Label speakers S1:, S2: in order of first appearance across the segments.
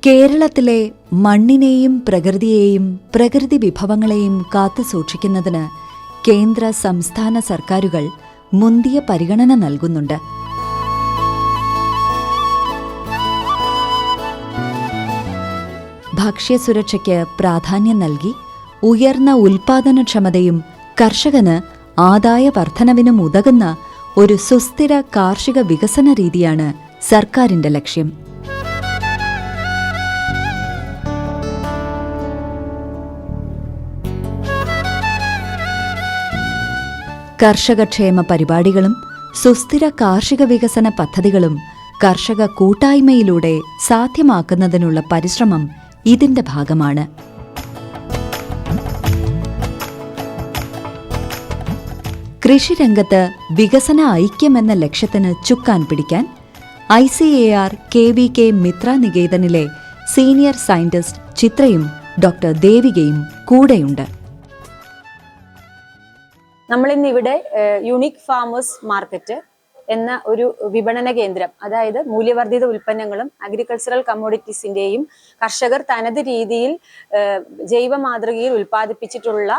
S1: കേരളത്തിലെ മണ്ണിനെയും പ്രകൃതിയെയും പ്രകൃതി വിഭവങ്ങളെയും കാത്തുസൂക്ഷിക്കുന്നതിന് കേന്ദ്ര സംസ്ഥാന സർക്കാരുകൾ മുന്തിയ പരിഗണന നൽകുന്നുണ്ട്. ഭക്ഷ്യസുരക്ഷയ്ക്ക് പ്രാധാന്യം നൽകി ഉയർന്ന ഉൽപാദനക്ഷമതയും കർഷകന് ആദായ വർധനവിനും ഉതകുന്ന ഒരു സുസ്ഥിര കാർഷിക വികസന രീതിയാണ് സർക്കാരിന്റെ ലക്ഷ്യം. കർഷകക്ഷേമ പരിപാടികളും സുസ്ഥിര കാർഷിക വികസന പദ്ധതികളും കർഷക കൂട്ടായ്മയിലൂടെ സാധ്യമാക്കുന്നതിനുള്ള പരിശ്രമം ഇതിന്റെ ഭാഗമാണ്. കൃഷിരംഗത്ത് വികസന ഐക്യമെന്ന ലക്ഷ്യത്തിന് ചുക്കാൻ പിടിക്കാൻ ICAR KVK മിത്ര നികേതനിലെ സീനിയർ സയന്റിസ്റ്റ് ചിത്രയും ഡോക്ടർ ദേവികയും കൂടെയുണ്ട്.
S2: നമ്മളിന്നിവിടെ യൂണിക് ഫാമേഴ്സ് മാർക്കറ്റ് എന്ന ഒരു വിപണന കേന്ദ്രം, അതായത് മൂല്യവർദ്ധിത ഉൽപ്പന്നങ്ങളും അഗ്രികൾച്ചറൽ കമ്മോഡിറ്റീസിന്റെയും കർഷകർ തനത് രീതിയിൽ ജൈവ മാതൃകയിൽ ഉൽപ്പാദിപ്പിച്ചിട്ടുള്ള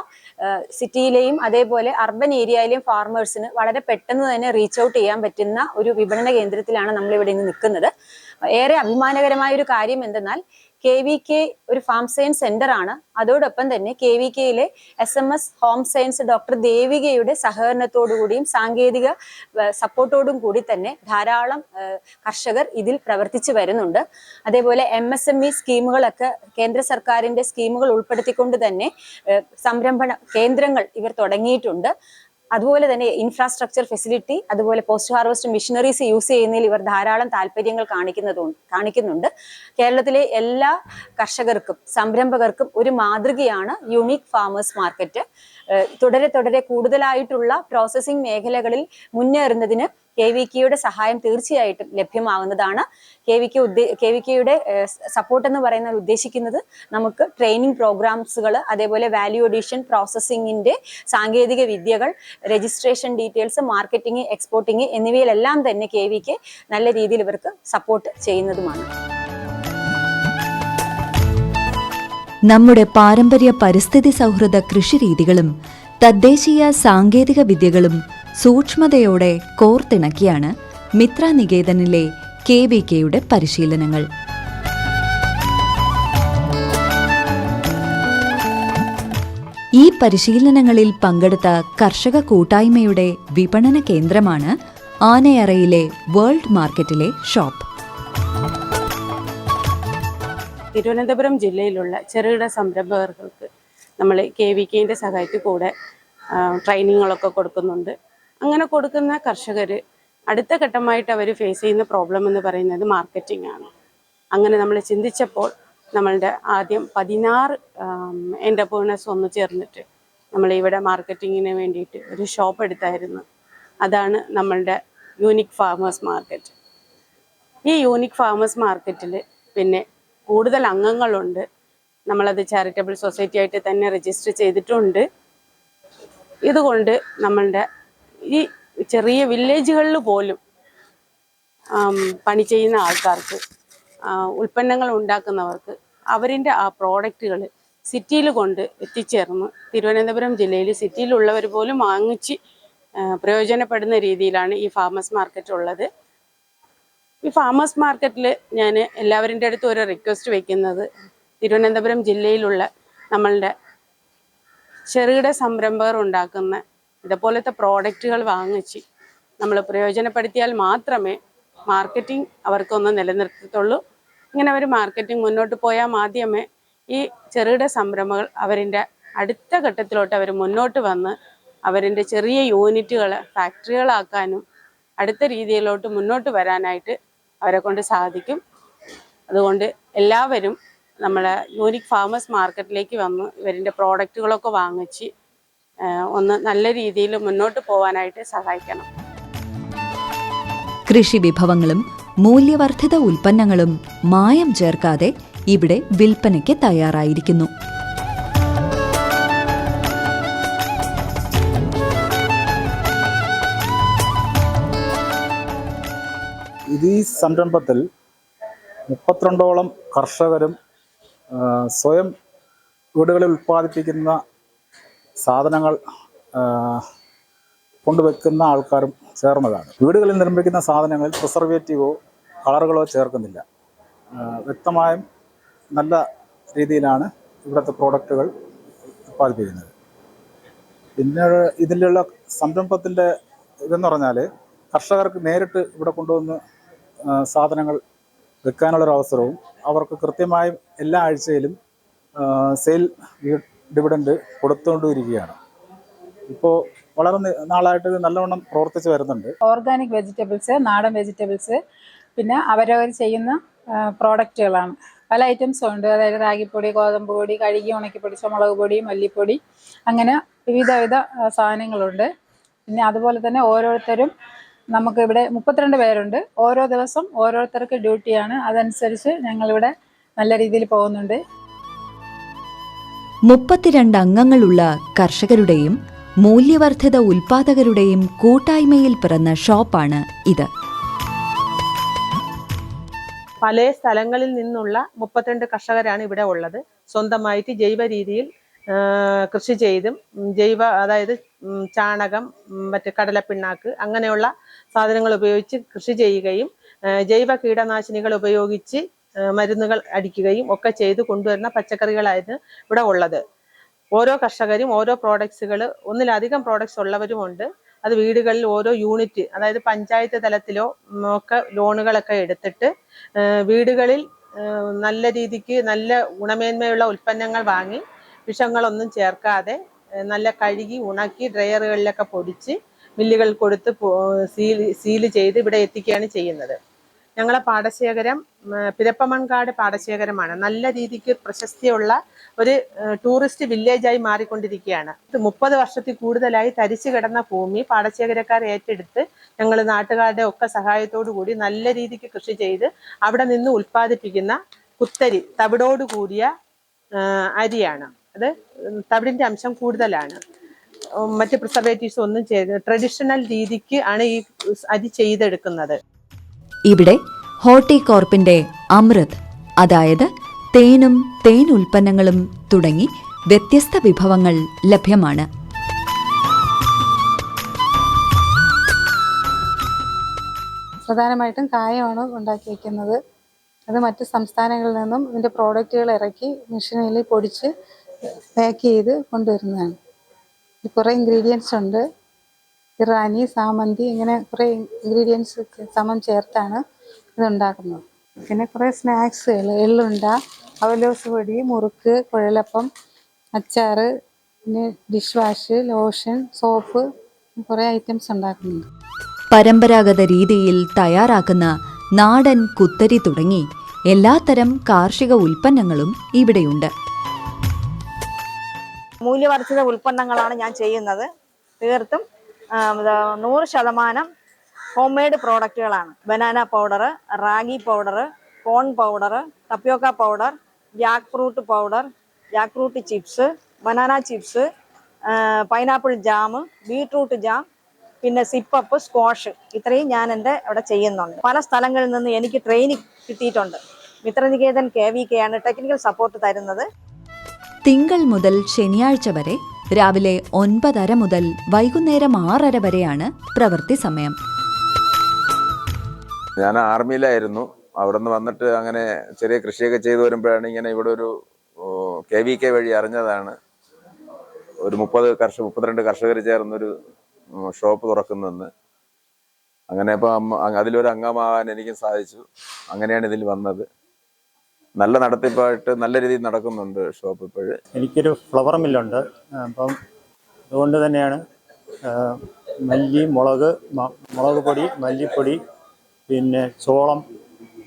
S2: സിറ്റിയിലെയും അതേപോലെ അർബൻ ഏരിയയിലെയും ഫാർമേഴ്സിന് വളരെ പെട്ടെന്ന് തന്നെ റീച്ച് ഔട്ട് ചെയ്യാൻ പറ്റുന്ന ഒരു വിപണന കേന്ദ്രത്തിലാണ് നമ്മളിവിടെ ഇന്ന് നിൽക്കുന്നത്. ഏറെ അഭിമാനകരമായ ഒരു കാര്യം എന്തെന്നാൽ KVK ഒരു ഫാം സയൻസ് സെന്റർ ആണ്. അതോടൊപ്പം തന്നെ KVKയിലെ SMS ഹോം സയൻസ് ഡോക്ടർ ദേവികയുടെ സഹകരണത്തോടുകൂടിയും സാങ്കേതിക സപ്പോർട്ടോടും കൂടി തന്നെ ധാരാളം കർഷകർ ഇതിൽ പ്രവർത്തിച്ചു വരുന്നുണ്ട്. അതേപോലെ MSME സ്കീമുകളൊക്കെ കേന്ദ്ര സർക്കാരിന്റെ സ്കീമുകൾ ഉൾപ്പെടുത്തിക്കൊണ്ട് തന്നെ സംരംഭണ കേന്ദ്രങ്ങൾ ഇവർ തുടങ്ങിയിട്ടുണ്ട്. അതുപോലെ തന്നെ ഇൻഫ്രാസ്ട്രക്ചർ ഫെസിലിറ്റി, അതുപോലെ പോസ്റ്റ് ഹാർവസ്റ്റ് മിഷനറീസ് യൂസ് ചെയ്യുന്നതിൽ ഇവർ ധാരാളം താല്പര്യങ്ങൾ കാണിക്കുന്നുണ്ട്. കേരളത്തിലെ എല്ലാ കർഷകർക്കും സംരംഭകർക്കും ഒരു മാതൃകയാണ് യൂണിക് ഫാമേഴ്സ് മാർക്കറ്റ്. തുടരെ കൂടുതലായിട്ടുള്ള പ്രോസസ്സിംഗ് മേഖലകളിൽ മുന്നേറുന്നതിന് KVKയുടെ സഹായം തീർച്ചയായിട്ടും ലഭ്യമാകുന്നതാണ്. KVKയുടെ സപ്പോർട്ട് എന്ന് പറയുന്നത് ഉദ്ദേശിക്കുന്നത് നമുക്ക് ട്രെയിനിങ് പ്രോഗ്രാംസുകൾ, അതേപോലെ വാല്യൂ അഡീഷൻ, പ്രോസസ്സിംഗിന്റെ സാങ്കേതിക വിദ്യകൾ, രജിസ്ട്രേഷൻ ഡീറ്റെയിൽസ്, മാർക്കറ്റിംഗ്, എക്സ്പോർട്ടിംഗ് എന്നിവയിലെല്ലാം തന്നെ KVK നല്ല രീതിയിൽ ഇവർക്ക് സപ്പോർട്ട് ചെയ്യുന്നതുമാണ്.
S1: നമ്മുടെ പാരമ്പര്യ പരിസ്ഥിതി സൗഹൃദ കൃഷിരീതികളും തദ്ദേശീയ സാങ്കേതിക വിദ്യകളും സൂക്ഷ്മതയോടെ കോർത്തിണക്കിയാണ് മിത്ര നികേതനിലെ KVKയുടെ പരിശീലനങ്ങൾ. ഈ പരിശീലനങ്ങളിൽ പങ്കെടുത്ത കർഷക കൂട്ടായ്മയുടെ വിപണന കേന്ദ്രമാണ് ആനയറയിലെ വേൾഡ് മാർക്കറ്റിലെ ഷോപ്പ്.
S3: തിരുവനന്തപുരം ജില്ലയിലുള്ള ചെറുകിട സംരംഭകർക്ക് നമ്മൾ KVKയുടെ സഹായത്തിൽ കൂടെ ട്രെയിനിങ്ങുകളൊക്കെ കൊടുക്കുന്നുണ്ട്. അങ്ങനെ കൊടുക്കുന്ന കർഷകർ അടുത്ത ഘട്ടമായിട്ട് അവർ ഫേസ് ചെയ്യുന്ന പ്രോബ്ലം എന്ന് പറയുന്നത് മാർക്കറ്റിംഗ് ആണ്. അങ്ങനെ നമ്മൾ ചിന്തിച്ചപ്പോൾ നമ്മളുടെ ആദ്യം 16 എൻ്റർപ്രൂണേഴ്സ് ഒന്ന് ചേർന്നിട്ട് നമ്മളിവിടെ മാർക്കറ്റിങ്ങിന് വേണ്ടിയിട്ട് ഒരു ഷോപ്പ് എടുത്തായിരുന്നു. അതാണ് നമ്മളുടെ യൂണിക് ഫാമേഴ്സ് മാർക്കറ്റ്. ഈ യൂണിക് ഫാമേഴ്സ് മാർക്കറ്റിൽ പിന്നെ കൂടുതൽ അംഗങ്ങളുണ്ട്. നമ്മളത് ചാരിറ്റബിൾ സൊസൈറ്റി ആയിട്ട് തന്നെ രജിസ്റ്റർ ചെയ്തിട്ടുണ്ട്. ഇതുകൊണ്ട് നമ്മളുടെ ഈ ചെറിയ വില്ലേജുകളിൽ പോലും പണി ചെയ്യുന്ന ആൾക്കാർക്ക്, ഉൽപ്പന്നങ്ങൾ ഉണ്ടാക്കുന്നവർക്ക് അവരിൻ്റെ ആ പ്രോഡക്റ്റുകൾ സിറ്റിയിൽ കൊണ്ട് എത്തിച്ചേർന്ന് തിരുവനന്തപുരം ജില്ലയിൽ സിറ്റിയിലുള്ളവർ പോലും വാങ്ങിച്ച് പ്രയോജനപ്പെടുന്ന രീതിയിലാണ് ഈ ഫാമേഴ്സ് മാർക്കറ്റ് ഉള്ളത്. ഈ ഫാമേഴ്സ് മാർക്കറ്റിൽ ഞാൻ എല്ലാവരുടെ അടുത്തും ഒരു റിക്വസ്റ്റ് വയ്ക്കുന്നത്, തിരുവനന്തപുരം ജില്ലയിലുള്ള നമ്മളുടെ ചെറുകിട സംരംഭകർ ഉണ്ടാക്കുന്ന ഇതുപോലത്തെ പ്രോഡക്റ്റുകൾ വാങ്ങിച്ച് നമ്മൾ പ്രയോജനപ്പെടുത്തിയാൽ മാത്രമേ മാർക്കറ്റിംഗ് അവർക്കൊന്ന് നിലനിർത്തത്തുള്ളൂ. ഇങ്ങനെ അവർ മാർക്കറ്റിംഗ് മുന്നോട്ട് പോയാൽ മാത്രമേ ഈ ചെറുകിട സംരംഭങ്ങൾ അവരിൻ്റെ അടുത്ത ഘട്ടത്തിലോട്ട് അവർ മുന്നോട്ട് വന്ന് അവരിൻ്റെ ചെറിയ യൂണിറ്റുകൾ ഫാക്ടറികളാക്കാനും അടുത്ത രീതിയിലോട്ട് മുന്നോട്ട് വരാനായിട്ട് അവരെ കൊണ്ട് സാധിക്കും. അതുകൊണ്ട് എല്ലാവരും നമ്മളെ യൂണിക് ഫാമേഴ്സ് മാർക്കറ്റിലേക്ക് വന്ന് ഇവരിൻ്റെ പ്രോഡക്റ്റുകളൊക്കെ വാങ്ങിച്ച് ഒന്ന് നല്ല രീതിയിൽ മുന്നോട്ട് പോകാനായിട്ട് സഹായിക്കണം.
S1: കൃഷി വിഭവങ്ങളും മൂല്യവർദ്ധിത ഉൽപ്പന്നങ്ങളും മായം ചേർക്കാതെ ഇവിടെ വിൽപ്പനയ്ക്ക് തയ്യാറായിരിക്കുന്നു.
S4: ഇത് ഈ സംരംഭത്തിൽ 32ഓളം കർഷകരും സ്വയം വീടുകളിൽ ഉൽപ്പാദിപ്പിക്കുന്ന സാധനങ്ങൾ കൊണ്ടുവെക്കുന്ന ആൾക്കാരും ചേർന്നതാണ്. വീടുകളിൽ നിർമ്മിക്കുന്ന സാധനങ്ങളിൽ പ്രിസർവേറ്റീവോ കളറുകളോ ചേർക്കുന്നില്ല. വ്യക്തമായും നല്ല രീതിയിലാണ് ഇവിടുത്തെ പ്രോഡക്റ്റുകൾ ഉൽപ്പാദിപ്പിക്കുന്നത്. പിന്നെ ഇതിലുള്ള സംരംഭത്തിൻ്റെ ഇതെന്ന് പറഞ്ഞാൽ കർഷകർക്ക് നേരിട്ട് ഇവിടെ കൊണ്ടുവന്ന് സാധനങ്ങൾ വിൽക്കാനുള്ളൊരു അവസരവും അവർക്ക് കൃത്യമായും എല്ലാ ആഴ്ചയിലും സെയിൽ ഡിവിഡൻഡ് കൊടുത്തുകൊണ്ടിരിക്കുകയാണ്. ഇപ്പോൾ വളരെ നാളായിട്ട് ഇത് നല്ലവണ്ണം പ്രവർത്തിച്ച് വരുന്നുണ്ട്.
S5: ഓർഗാനിക് വെജിറ്റബിൾസ്, നാടൻ വെജിറ്റബിൾസ്, പിന്നെ അവരവർ ചെയ്യുന്ന പ്രോഡക്റ്റുകളാണ്. പല ഐറ്റംസും ഉണ്ട്. അതായത് റാഗിപ്പൊടി, ഗോതമ്പ് പൊടി, കഴുകി ഉണക്കി പൊടിച്ച മുളക് പൊടി, മല്ലിപ്പൊടി, അങ്ങനെ വിവിധ സാധനങ്ങളുണ്ട്. പിന്നെ അതുപോലെ തന്നെ ഓരോരുത്തരും നമുക്കിവിടെ 32 പേരുണ്ട്. ഓരോ ദിവസം ഓരോരുത്തർക്ക് ഡ്യൂട്ടിയാണ്. അതനുസരിച്ച് ഞങ്ങളിവിടെ നല്ല രീതിയിൽ പോകുന്നുണ്ട്.
S1: 32 അംഗങ്ങളുള്ള കർഷകരുടെയും മൂല്യവർദ്ധിത ഉൽപ്പാദകരുടെയും കൂട്ടായ്മയിൽ പിറന്ന ഷോപ്പാണ് ഇത്.
S6: പല സ്ഥലങ്ങളിൽ നിന്നുള്ള 32 കർഷകരാണ് ഇവിടെ ഉള്ളത്. സ്വന്തമായിട്ട് ജൈവ രീതിയിൽ കൃഷി ചെയ്തും അതായത് ചാണകം, മറ്റ് കടലപ്പിണ്ണാക്ക് അങ്ങനെയുള്ള സാധനങ്ങൾ ഉപയോഗിച്ച് കൃഷി ചെയ്യുകയും ജൈവ കീടനാശിനികൾ ഉപയോഗിച്ച് മരുന്നുകൾ അടിക്കുകയും ഒക്കെ ചെയ്ത് കൊണ്ടുവരുന്ന പച്ചക്കറികളായിരുന്നു ഇവിടെ ഉള്ളത്. ഓരോ കർഷകരും ഓരോ പ്രോഡക്ട്സുകൾ, ഒന്നിലധികം പ്രോഡക്ട്സ് ഉള്ളവരുമുണ്ട്. അത് വീടുകളിൽ ഓരോ യൂണിറ്റ്, അതായത് പഞ്ചായത്ത് തലത്തിലോ ഒക്കെ ലോണുകളൊക്കെ എടുത്തിട്ട് വീടുകളിൽ നല്ല രീതിക്ക് നല്ല ഗുണമേന്മയുള്ള ഉൽപ്പന്നങ്ങൾ വാങ്ങി വിഷങ്ങളൊന്നും ചേർക്കാതെ നല്ല കഴുകി ഉണക്കി ഡ്രയറുകളിലൊക്കെ പൊടിച്ച് മില്ലുകൾ കൊടുത്ത് സീല് ചെയ്ത് ഇവിടെ എത്തിക്കുകയാണ് ചെയ്യുന്നത്. ഞങ്ങളെ പാടശേഖരം പിരപ്പമൺകാട് പാടശേഖരമാണ്. നല്ല രീതിക്ക് പ്രശസ്തിയുള്ള ഒരു ടൂറിസ്റ്റ് വില്ലേജായി മാറിക്കൊണ്ടിരിക്കുകയാണ്. 30 വർഷത്തിൽ കൂടുതലായി തരിച്ചു കിടന്ന ഭൂമി പാടശേഖരക്കാർ ഏറ്റെടുത്ത് ഞങ്ങൾ നാട്ടുകാരുടെ ഒക്കെ സഹായത്തോടു കൂടി നല്ല രീതിക്ക് കൃഷി ചെയ്ത് അവിടെ നിന്ന് ഉൽപ്പാദിപ്പിക്കുന്ന കുത്തരി, തവിടോട് കൂടിയ അരിയാണ്. അത് തവിടിന്റെ അംശം കൂടുതലാണ്. മറ്റ് പ്രിസർവേറ്റീവ്സ് ഒന്നും ചെയ്ത് ട്രഡീഷണൽ രീതിക്ക് ആണ് ഈ അരി ചെയ്തെടുക്കുന്നത്.
S1: ഇവിടെ ഹോർട്ടികോർപ്പിന്റെ അമൃത്, അതായത് തേനും തേൻ ഉൽപ്പന്നങ്ങളും തുടങ്ങി വ്യത്യസ്ത വിഭവങ്ങൾ ലഭ്യമാണ്.
S5: പ്രധാനമായിട്ടും കായമാണ് ഉണ്ടാക്കി വയ്ക്കുന്നത്. അത് മറ്റ് സംസ്ഥാനങ്ങളിൽ നിന്നും ഇതിൻ്റെ പ്രോഡക്റ്റുകൾ ഇറക്കി മെഷീനിൽ പൊടിച്ച് പാക്ക് ചെയ്ത് കൊണ്ടുവരുന്നതാണ്. കുറേ ഇൻഗ്രീഡിയൻസ് ഉണ്ട്. ഇറാനി, സാമന്തി, ഇങ്ങനെ കുറേ ഇൻഗ്രീഡിയൻസ് സമം ചേർത്താണ് ഇതുണ്ടാക്കുന്നത്. പിന്നെ കുറേ സ്നാക്സുകൾ, എള്ളുണ്ട, അവലോസ് പൊടി, മുറുക്ക്, കുഴലപ്പം, അച്ചാർ, പിന്നെ ഡിഷ് വാഷ്, ലോഷൻ, സോപ്പ്, കുറേ ഐറ്റംസ് ഉണ്ടാക്കുന്നുണ്ട്.
S1: പരമ്പരാഗത രീതിയിൽ തയ്യാറാക്കുന്ന നാടൻ കുത്തരി തുടങ്ങി എല്ലാത്തരം കാർഷിക ഉൽപ്പന്നങ്ങളും ഇവിടെയുണ്ട്.
S7: മൂല്യവർദ്ധിത ഉൽപ്പന്നങ്ങളാണ് ഞാൻ ചെയ്യുന്നത്. തീർത്തും 100% ഹോം മെയ്ഡ് പ്രോഡക്റ്റുകളാണ്. Banana powder, ragi powder, corn powder, tapioca powder, jackfruit powder, jackfruit chips, banana chips, pineapple jam, beetroot jam, പിന്നെ സിപ്പപ്പ്, സ്ക്വാഷ്, ഇത്രയും ഞാൻ എൻ്റെ അവിടെ ചെയ്യുന്നുണ്ട്. പല സ്ഥലങ്ങളിൽ നിന്ന് എനിക്ക് ട്രെയിനിങ് കിട്ടിയിട്ടുണ്ട്. മിത്രനികേതൻ KVK ആണ് ടെക്നിക്കൽ സപ്പോർട്ട് തരുന്നത്.
S1: തിങ്കൾ മുതൽ ശനിയാഴ്ച വരെ രാവിലെ 9:30 മുതൽ വൈകുന്നേരം 6:30 വരെയാണ് പ്രവൃത്തി സമയം.
S8: ഞാൻ ആർമിയിലായിരുന്നു. അവിടെ നിന്ന് വന്നിട്ട് അങ്ങനെ ചെറിയ കൃഷിയൊക്കെ ചെയ്തു വരുമ്പോഴാണ് ഇങ്ങനെ ഇവിടെ ഒരു KVK വഴി അറിഞ്ഞതാണ് ഒരു 32 കർഷകർ ചേർന്നൊരു ഷോപ്പ് തുറക്കുന്നെന്ന്. അങ്ങനെ ഇപ്പം അതിലൊരു അംഗമാകാൻ എനിക്കും സാധിച്ചു. അങ്ങനെയാണ് ഇതിൽ വന്നത്. നല്ല നടത്തിപ്പായിട്ട് നല്ല രീതിയിൽ നടക്കുന്നുണ്ട് ഷോപ്പ് ഇപ്പോഴ്.
S9: എനിക്കൊരു ഫ്ലവർ മില്ലുണ്ട്. അപ്പം അതുകൊണ്ട് തന്നെയാണ് മല്ലി, മുളക് പൊടി, മല്ലിപ്പൊടി, പിന്നെ ചോളം,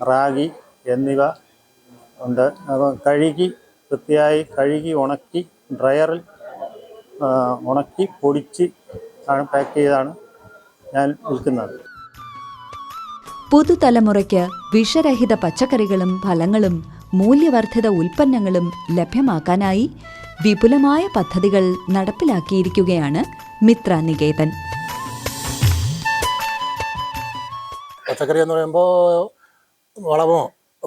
S9: റാഗി എന്നിവ ഉണ്ട്. അപ്പം വൃത്തിയായി കഴുകി ഉണക്കി ഡ്രയറിൽ ഉണക്കി പൊടിച്ച് പാക്ക് ചെയ്താണ് ഞാൻ വിൽക്കുന്നത്.
S1: പുതുതലമുറയ്ക്ക് വിഷരഹിത പച്ചക്കറികളും ഫലങ്ങളും മൂല്യവർദ്ധിത ഉൽപ്പന്നങ്ങളും ലഭ്യമാക്കാനായി വിപുലമായ പദ്ധതികൾ നടപ്പിലാക്കിയിരിക്കുകയാണ് മിത്ര നികേതൻ.
S10: പച്ചക്കറി എന്ന് പറയുമ്പോൾ വളമോ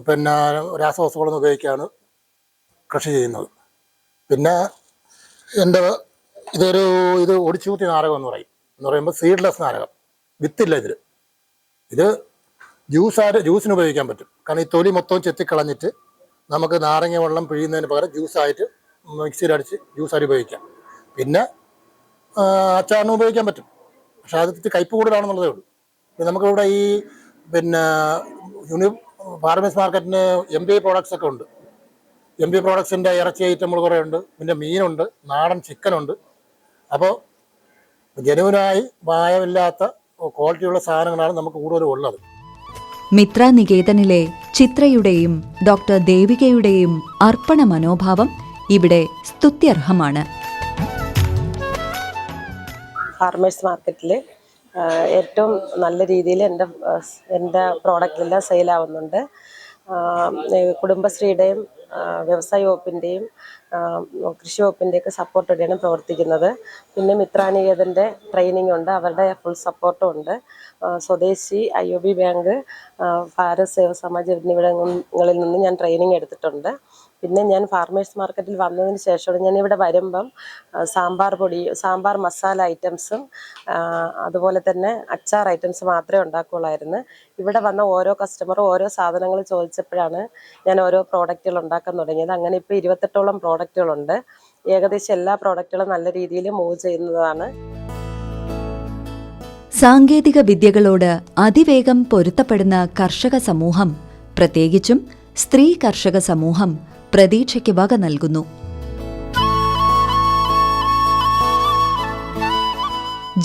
S10: പിന്നെ രാസവസ്തുക്കളൊന്നും ഉപയോഗിക്കാണ് കൃഷി ചെയ്യുന്നത്. പിന്നെ എൻ്റെ ഇത് ഒടിച്ചുകൂത്തി നാരകം എന്ന് പറയുമ്പോൾ സീഡ്ലെസ് നാരകം, വിത്തില്ല ഇത് ജ്യൂസിന് ഉപയോഗിക്കാൻ പറ്റും. കാരണം ഈ തൊലി മൊത്തം ചെത്തിക്കളഞ്ഞിട്ട് നമുക്ക് നാരങ്ങ വെള്ളം പിഴിയുന്നതിന് പകരം ജ്യൂസായിട്ട് മിക്സിയിലടിച്ച് ജ്യൂസായിട്ട് ഉപയോഗിക്കാം. പിന്നെ അച്ചാറിന് ഉപയോഗിക്കാൻ പറ്റും. പക്ഷെ അത് കയ്പ് കൂടുതലാണെന്നുള്ളതേ ഉള്ളൂ. പിന്നെ നമുക്കിവിടെ ഈ പിന്നെ ഫാർമേഴ്സ് മാർക്കറ്റിന് MBI പ്രോഡക്ട്സ് ഒക്കെ ഉണ്ട്. MBI പ്രോഡക്ട്സിൻ്റെ ഇറച്ചി ഐറ്റങ്ങൾ കുറേ ഉണ്ട്. പിന്നെ മീനുണ്ട്, നാടൻ ചിക്കനുണ്ട്. അപ്പോൾ ജനുവിനായി മായമില്ലാത്ത ക്വാളിറ്റിയുള്ള സാധനങ്ങളാണ് നമുക്ക് കൂടുതലും ഉള്ളത്.
S1: മിത്ര നികേതനിലെ ചിത്രയുടെയും ഡോക്ടർ ദേവികയുടെയും അർപ്പണ മനോഭാവം ഇവിടെ സ്തുത്യർഹമാണ്.
S11: ഫാർമേഴ്സ് മാർക്കറ്റിൽ ഏറ്റവും നല്ല രീതിയിൽ എൻ്റെ പ്രോഡക്റ്റെല്ലാം സെയിലാവുന്നുണ്ട്. കുടുംബശ്രീയുടെയും വ്യവസായ വകുപ്പിൻ്റെയും കൃഷി വകുപ്പിൻ്റെയൊക്കെ സപ്പോർട്ടോടെയാണ് പ്രവർത്തിക്കുന്നത്. പിന്നെ മിത്രാനികേതൻ്റെ ട്രെയിനിങ് ഉണ്ട്, അവരുടെ ഫുൾ സപ്പോർട്ടും ഉണ്ട്. സ്വദേശി, IOB ബാങ്ക്, ഭാരത് സേവ സമാജ് എന്നിവിടങ്ങളിൽ നിന്ന് ഞാൻ ട്രെയിനിങ് എടുത്തിട്ടുണ്ട്. പിന്നെ ഞാൻ ഫാർമേഴ്സ് മാർക്കറ്റിൽ വന്നതിന് ശേഷമാണ് ഞാനിവിടെ വരുമ്പം സാമ്പാർ മസാല ഐറ്റംസും അതുപോലെ തന്നെ അച്ചാർ ഐറ്റംസ് മാത്രമേ ഉണ്ടാക്കുകയുള്ളായിരുന്നു. ഇവിടെ വന്ന ഓരോ കസ്റ്റമറും ഓരോ സാധനങ്ങൾ ചോദിച്ചപ്പോഴാണ് ഞാൻ ഓരോ പ്രോഡക്റ്റുകൾ ഉണ്ടാക്കാൻ തുടങ്ങിയത്. അങ്ങനെ ഇപ്പോൾ 28ഓളം പ്രോഡക്റ്റുകളുണ്ട്. ഏകദേശം എല്ലാ പ്രോഡക്റ്റുകളും നല്ല രീതിയിൽ മൂവ് ചെയ്യുന്നതാണ്.
S1: സാങ്കേതിക വിദ്യകളോട് അതിവേഗം പൊരുത്തപ്പെടുന്ന കർഷക സമൂഹം, പ്രത്യേകിച്ചും സ്ത്രീ കർഷക സമൂഹം പ്രതീക്ഷയ്ക്ക് വക നൽകുന്നു.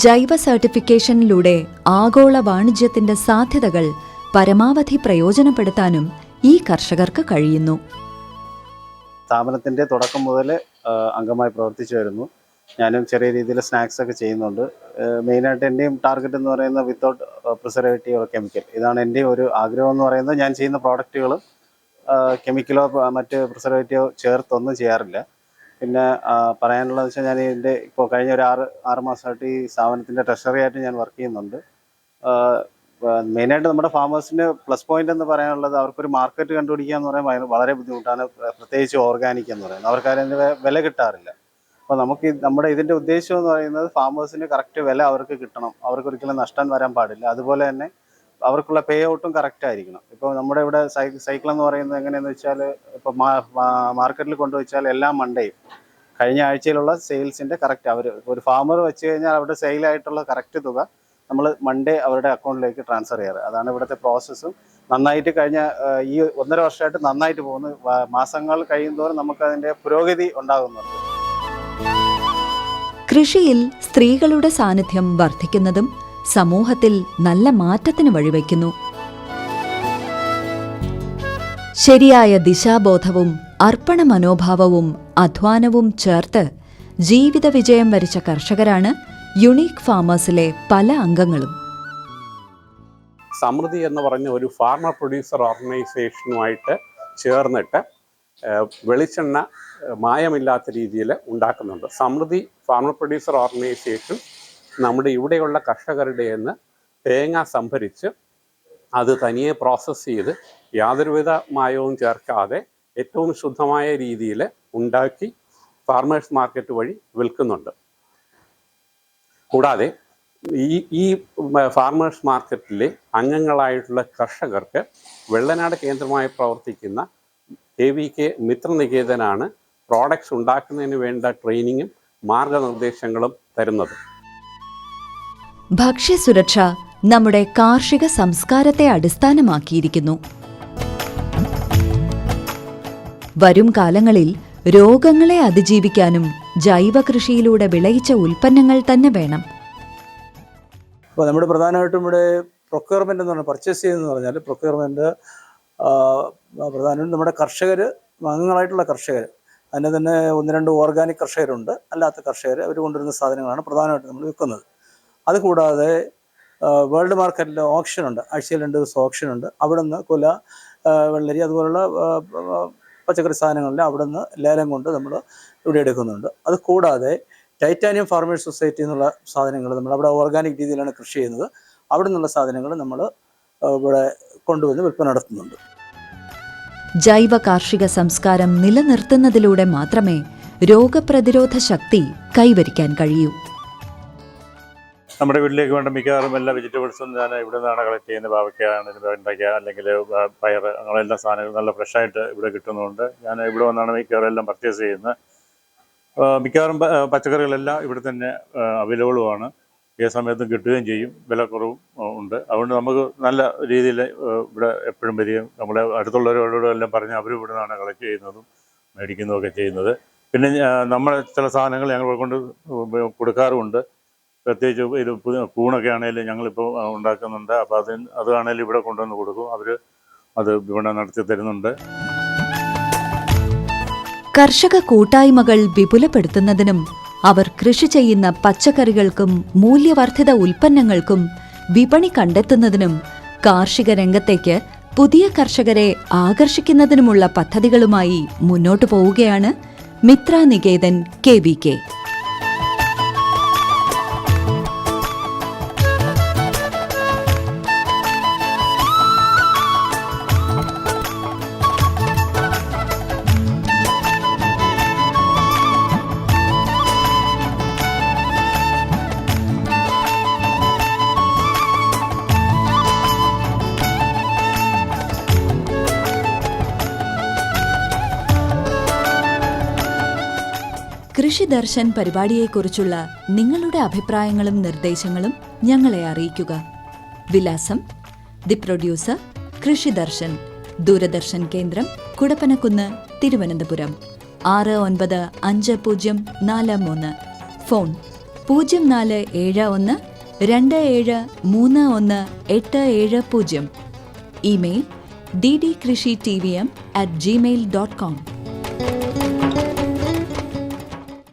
S1: ജൈവ സർട്ടിഫിക്കേഷനിലൂടെ ആഗോള വാണിജ്യത്തിന്റെ സാധ്യതകൾ പരമാവധി പ്രയോജനപ്പെടുത്താനും ഈ കർഷകർക്ക് കഴിയുന്നു.
S12: സ്ഥാപനത്തിൻ്റെ തുടക്കം മുതൽ അംഗമായി പ്രവർത്തിച്ചു വരുന്നു. ഞാനും ചെറിയ രീതിയിൽ സ്നാക്സ് ഒക്കെ ചെയ്യുന്നുണ്ട്. മെയിനായിട്ട് എൻ്റെയും ടാർഗറ്റ് എന്ന് പറയുന്നത് വിത്തൗട്ട് പ്രിസർവേറ്റീവ് ഓർ കെമിക്കൽ. ഇതാണ് എൻ്റെ ഒരു ആഗ്രഹം എന്ന് പറയുന്നത്. ഞാൻ ചെയ്യുന്ന പ്രോഡക്റ്റുകൾ കെമിക്കലോ മറ്റ് പ്രിസർവേറ്റീവോ ചേർത്തൊന്നും ചെയ്യാറില്ല. പിന്നെ പറയാനുള്ളതെന്ന് വെച്ചാൽ ഞാൻ ഇതിൻ്റെ ഇപ്പോൾ കഴിഞ്ഞ ഒരു ആറ് മാസമായിട്ട് ഈ സ്ഥാപനത്തിൻ്റെ ട്രഷറി ആയിട്ട് ഞാൻ വർക്ക് ചെയ്യുന്നുണ്ട്. മെയിനായിട്ട് നമ്മുടെ ഫാമേഴ്സിന് പ്ലസ് പോയിന്റ് എന്ന് പറയാനുള്ളത് അവർക്കൊരു മാർക്കറ്റ് കണ്ടുപിടിക്കുക എന്ന് പറയുമ്പോൾ വളരെ ബുദ്ധിമുട്ടാണ്. പ്രത്യേകിച്ച് ഓർഗാനിക് എന്ന് പറയുന്നത് അവർക്ക് അതിൻ്റെ വില കിട്ടാറില്ല. അപ്പോൾ നമുക്ക് നമ്മുടെ ഇതിൻ്റെ ഉദ്ദേശം എന്ന് പറയുന്നത് ഫാമേഴ്സിന് കറക്റ്റ് വില അവർക്ക് കിട്ടണം, അവർക്കൊരിക്കലും നഷ്ടം വരാൻ പാടില്ല. അതുപോലെ തന്നെ അവർക്കുള്ള പേ ഔട്ടും കറക്റ്റ് ആയിരിക്കണം. ഇപ്പോൾ നമ്മുടെ ഇവിടെ സൈക്കിൾ എന്ന് പറയുന്നത് എങ്ങനെയാണെന്ന് വെച്ചാൽ, ഇപ്പോൾ മാർക്കറ്റിൽ കൊണ്ടുവച്ചാൽ എല്ലാ മണ്ടേയും കഴിഞ്ഞ ആഴ്ചയിലുള്ള സെയിൽസിൻ്റെ കറക്റ്റ് ഒരു ഫാമർ വെച്ച് കഴിഞ്ഞാൽ അവരുടെ സെയിലായിട്ടുള്ള കറക്റ്റ് തുക നമ്മൾ മൺഡേ അവരുടെ അക്കൗണ്ടിലേക്ക് ട്രാൻസ്ഫർ ചെയ്യാറ്. അതാണ് ഇവിടുത്തെ പ്രോസസ്സും. നന്നായിട്ട് കഴിഞ്ഞ ഈ 1.5 വർഷമായിട്ട് നന്നായിട്ട് പോകുന്നു. മാസങ്ങൾ കഴിയുന്തോറും നമുക്കതിൻ്റെ പുരോഗതി ഉണ്ടാകുന്നുണ്ട്.
S1: കൃഷിയിൽ സ്ത്രീകളുടെ സാന്നിധ്യം വർദ്ധിക്കുന്നതും സമൂഹത്തിൽ നല്ല മാറ്റത്തിന് വഴിവെക്കുന്നു. ശരിയായ ദിശാബോധവും അർപ്പണ മനോഭാവവും അധ്വാനവും ചേർത്ത് ജീവിത വിജയം വരിച്ച കർഷകരാണ് യുണീക്ക് ഫാമേഴ്സിലെ പല അംഗങ്ങളും.
S13: സമൃദ്ധി എന്ന് പറഞ്ഞ ഒരു ഫാർമർ പ്രൊഡ്യൂസർ ഓർഗനൈസേഷനുമായിട്ട് ചേർന്നിട്ട് വെളിച്ചെണ്ണ മായമില്ലാത്ത രീതിയിൽ ഉണ്ടാക്കുന്നുണ്ട്. സമൃദ്ധി ഫാർമർ പ്രൊഡ്യൂസർ ഓർഗനൈസേഷൻ നമ്മുടെ ഇവിടെയുള്ള കർഷകരുടെ നിന്ന് തേങ്ങ സംഭരിച്ച് അത് തനിയെ പ്രോസസ്സ് ചെയ്ത് യാതൊരുവിധ മായവും ചേർക്കാതെ ഏറ്റവും ശുദ്ധമായ രീതിയിൽ ഉണ്ടാക്കി ഫാർമേഴ്സ് മാർക്കറ്റ് വഴി വിൽക്കുന്നുണ്ട്. കൂടാതെ ഈ ഫാർമേഴ്സ് മാർക്കറ്റിലെ അംഗങ്ങളായിട്ടുള്ള കർഷകർക്ക് വെള്ളനാട് കേന്ദ്രമായി പ്രവർത്തിക്കുന്ന KVK മിത്രനികേതനാണ് പ്രോഡക്ട്സ് ഉണ്ടാക്കുന്നതിന് വേണ്ട ട്രെയിനിങ്ങും മാർഗനിർദ്ദേശങ്ങളും തരുന്നത്.
S1: ഭക്ഷ്യസുരക്ഷ നമ്മുടെ കാർഷിക സംസ്കാരത്തെ അടിസ്ഥാനമാക്കിയിരിക്കുന്നു. വരും കാലങ്ങളിൽ രോഗങ്ങളെ അതിജീവിക്കാനും ജൈവ കൃഷിയിലൂടെ വിളയിച്ച ഉൽപ്പന്നങ്ങൾ തന്നെ വേണം.
S14: അപ്പോൾ നമ്മുടെ പ്രധാനമായിട്ടും ഇവിടെ പ്രൊക്യൂർമെൻ്റ് എന്ന് പറഞ്ഞാൽ പർച്ചേസ് ചെയ്യുന്നതെന്ന് പറഞ്ഞാൽ പ്രൊക്യൂർമെൻറ്റ് പ്രധാനമായിട്ടും നമ്മുടെ കർഷകർ, അംഗങ്ങളായിട്ടുള്ള കർഷകർ, അതിന് തന്നെ 1-2 ഓർഗാനിക് കർഷകരുണ്ട്, അല്ലാത്ത കർഷകർ അവർ കൊണ്ടുവരുന്ന സാധനങ്ങളാണ് പ്രധാനമായിട്ടും നമ്മൾ വിൽക്കുന്നത്. അതുകൂടാതെ വേൾഡ് മാർക്കറ്റിൽ ഓപ്ഷനുണ്ട്, ആഴ്ചയിൽ 2 ദിവസം ഓപ്ഷനുണ്ട്. അവിടെ നിന്ന് കുല, വെള്ളരി അതുപോലുള്ള പച്ചക്കറി സാധനങ്ങളിൽ അവിടെ നിന്ന് ലേലം കൊണ്ട് നമ്മൾ ഇവിടെ എടുക്കുന്നുണ്ട്. അത് കൂടാതെ ടൈറ്റാനിയം ഫാർമേഴ്സ് സൊസൈറ്റി എന്നുള്ള സാധനങ്ങൾ നമ്മൾ അവിടെ ഓർഗാനിക് രീതിയിലാണ് കൃഷി ചെയ്യുന്നത്. അവിടെ നിന്നുള്ള സാധനങ്ങൾ നമ്മൾ ഇവിടെ കൊണ്ടുവന്ന് വിൽപ്പന നടത്തുന്നുണ്ട്.
S1: ജൈവ കാർഷിക സംസ്കാരം നിലനിർത്തുന്നതിലൂടെ മാത്രമേ രോഗപ്രതിരോധ ശക്തി കൈവരിക്കാൻ കഴിയൂ.
S9: നമ്മുടെ വീട്ടിലേക്ക് വേണ്ട മിക്കവാറും എല്ലാ വെജിറ്റബിൾസും ഞാൻ ഇവിടെ നിന്നാണ് കളക്ട് ചെയ്യുന്നത്. പാവയ്ക്ക, വെണ്ടയ്ക്ക, അല്ലെങ്കിൽ പയർ, അങ്ങനെയുള്ള സാധനങ്ങൾ നല്ല ഫ്രഷായിട്ട് ഇവിടെ കിട്ടുന്നതുകൊണ്ട് ഞാൻ ഇവിടെ വന്നാണ് മിക്കവാറും എല്ലാം പർച്ചേസ് ചെയ്യുന്നത്. മിക്കവാറും പച്ചക്കറികളെല്ലാം ഇവിടെ തന്നെ അവൈലബിളുമാണ്. ഏത് സമയത്തും കിട്ടുകയും ചെയ്യും, വിലക്കുറവും ഉണ്ട്. അതുകൊണ്ട് നമുക്ക് നല്ല രീതിയിൽ ഇവിടെ എപ്പോഴും വരികയും നമ്മുടെ അടുത്തുള്ളവരോടെല്ലാം പറഞ്ഞ് അവരും ഇവിടെ നിന്നാണ് കളക്ട് ചെയ്യുന്നതും മേടിക്കുന്നതൊക്കെ ചെയ്യുന്നത്. പിന്നെ നമ്മൾ ചില സാധനങ്ങൾ ഞങ്ങൾ കൊണ്ട് കൊടുക്കാറുമുണ്ട്. പ്രത്യേകിച്ച് ഇത് കൂണൊക്കെ ആണെങ്കിലും ഞങ്ങളിപ്പോൾ ഉണ്ടാക്കുന്നുണ്ട്. അപ്പോൾ അതാണെങ്കിലും ഇവിടെ കൊണ്ടുവന്ന് കൊടുക്കും. അവർ അത് വിപണനം നടത്തി തരുന്നുണ്ട്.
S1: കർഷക കൂട്ടായ്മകൾ വിപുലപ്പെടുത്തുന്നതിനും അവർ കൃഷി ചെയ്യുന്ന പച്ചക്കറികൾക്കും മൂല്യവർദ്ധിത ഉൽപ്പന്നങ്ങൾക്കും വിപണി കണ്ടെത്തുന്നതിനും കാർഷിക രംഗത്തേക്ക് പുതിയ കർഷകരെ ആകർഷിക്കുന്നതിനുമുള്ള പദ്ധതികളുമായി മുന്നോട്ടു പോവുകയാണ് മിത്രനികേതൻ KVK. കൃഷി ദർശൻ പരിപാടിയെക്കുറിച്ചുള്ള നിങ്ങളുടെ അഭിപ്രായങ്ങളും നിർദ്ദേശങ്ങളും ഞങ്ങളെ അറിയിക്കുക. വിലാസം: ദി പ്രൊഡ്യൂസർ, കൃഷി ദർശൻ, ദൂരദർശൻ കേന്ദ്രം, Kudappanakunnu, Thiruvananthapuram 695043. Phone 0471 2731 870. Email ddkrishitvom@gmail.com.